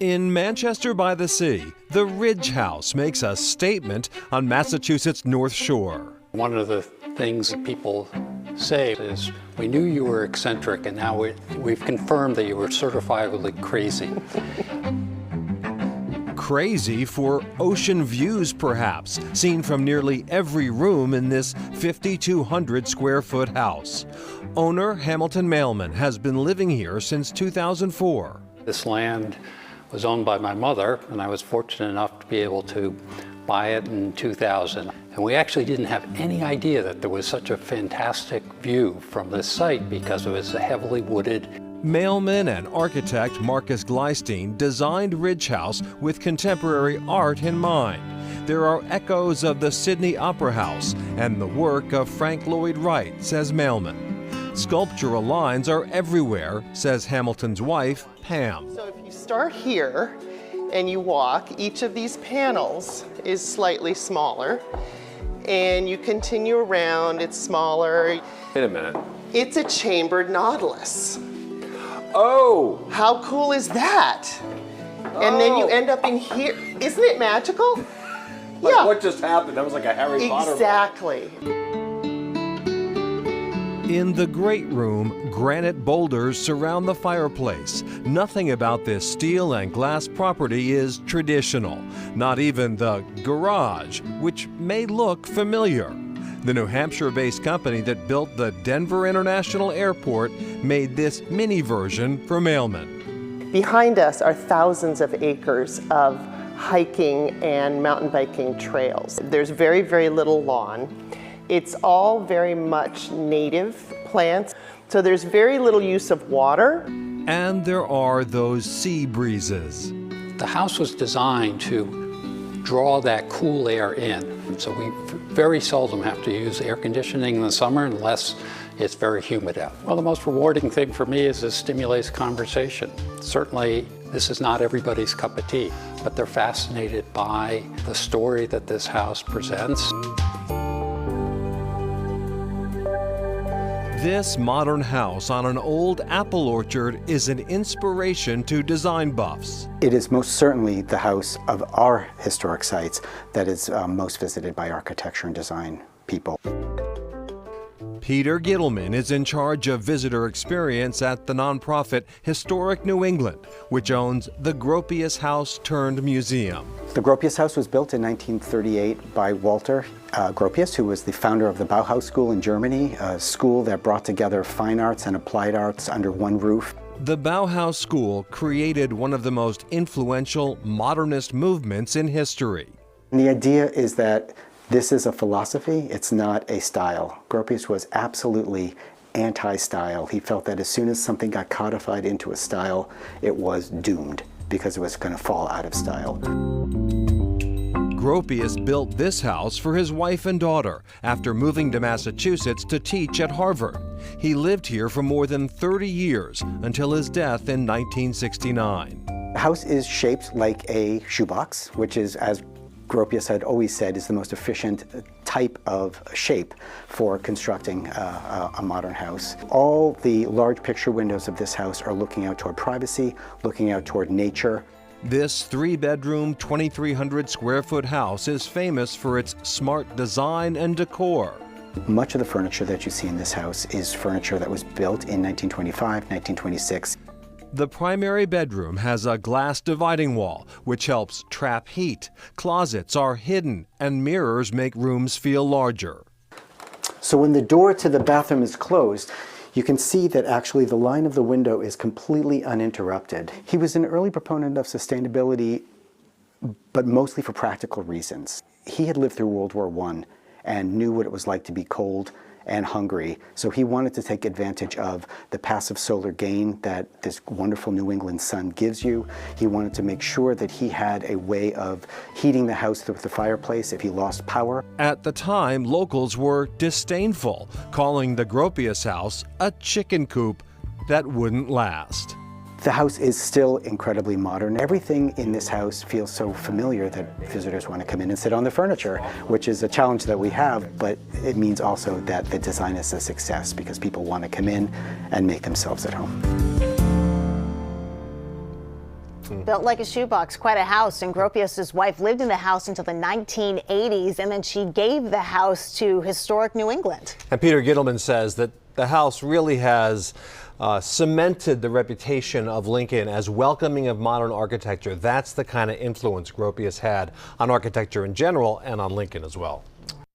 In Manchester by the Sea, the Ridge House makes a statement on Massachusetts' North Shore. One of the things that people say is, we knew you were eccentric, and now we've confirmed that you were certifiably crazy. Crazy for ocean views, perhaps, seen from nearly every room in this 5,200 square foot house. Owner Hamilton Mailman has been living here since 2004. This land was owned by my mother, and I was fortunate enough to be able to buy it in 2000. And we actually didn't have any idea that there was such a fantastic view from this site because it was heavily wooded. Mailman and architect Marcus Gleistein designed Ridge House with contemporary art in mind. There are echoes of the Sydney Opera House and the work of Frank Lloyd Wright, says Mailman. Sculptural lines are everywhere, says Hamilton's wife, Pam. So if you start here and you walk, each of these panels is slightly smaller. And you continue around, it's smaller. Wait a minute. It's a chambered nautilus. Oh! How cool is that? And then you end up in here. Isn't it magical? Like yeah. What just happened? That was like a Harry Potter. Exactly. In the great room, granite boulders surround the fireplace. Nothing about this steel and glass property is traditional. Not even the garage, which may look familiar. The New Hampshire-based company that built the Denver International Airport made this mini version for Mailman. Behind us are thousands of acres of hiking and mountain biking trails. There's very, very little lawn. It's all very much native plants, so there's very little use of water. And there are those sea breezes. The house was designed to draw that cool air in. So we very seldom have to use air conditioning in the summer unless it's very humid out. Well, the most rewarding thing for me is it stimulates conversation. Certainly, this is not everybody's cup of tea, but they're fascinated by the story that this house presents. This modern house on an old apple orchard is an inspiration to design buffs. It is most certainly the house of our historic sites that is most visited by architecture and design people. Peter Gittleman is in charge of visitor experience at the nonprofit Historic New England, which owns the Gropius House turned museum. The Gropius House was built in 1938 by Walter Gropius, who was the founder of the Bauhaus School in Germany, a school that brought together fine arts and applied arts under one roof. The Bauhaus School created one of the most influential modernist movements in history. And the idea is that this is a philosophy, it's not a style. Gropius was absolutely anti-style. He felt that as soon as something got codified into a style, it was doomed because it was going to fall out of style. Gropius built this house for his wife and daughter after moving to Massachusetts to teach at Harvard. He lived here for more than 30 years until his death in 1969. The house is shaped like a shoebox, which is, as Gropius had always said, is the most efficient type of shape for constructing a modern house. All the large picture windows of this house are looking out toward privacy, looking out toward nature. This 3-bedroom, 2,300 square foot house is famous for its smart design and decor. Much of the furniture that you see in this house is furniture that was built in 1925, 1926. The primary bedroom has a glass dividing wall, which helps trap heat. Closets are hidden, and mirrors make rooms feel larger. So when the door to the bathroom is closed, you can see that actually the line of the window is completely uninterrupted. He was an early proponent of sustainability, but mostly for practical reasons. He had lived through World War I and knew what it was like to be cold and hungry. So he wanted to take advantage of the passive solar gain that this wonderful New England sun gives you. He wanted to make sure that he had a way of heating the house with the fireplace if he lost power. At the time, locals were disdainful, calling the Gropius House a chicken coop that wouldn't last. The house is still incredibly modern. Everything in this house feels so familiar that visitors want to come in and sit on the furniture, which is a challenge that we have, but it means also that the design is a success because people want to come in and make themselves at home. Built like a shoebox, quite a house. And Gropius' wife lived in the house until the 1980s, and then she gave the house to historic New England. And Peter Gittleman says that the house really has cemented the reputation of Lincoln as welcoming of modern architecture. That's the kind of influence Gropius had on architecture in general and on Lincoln as well.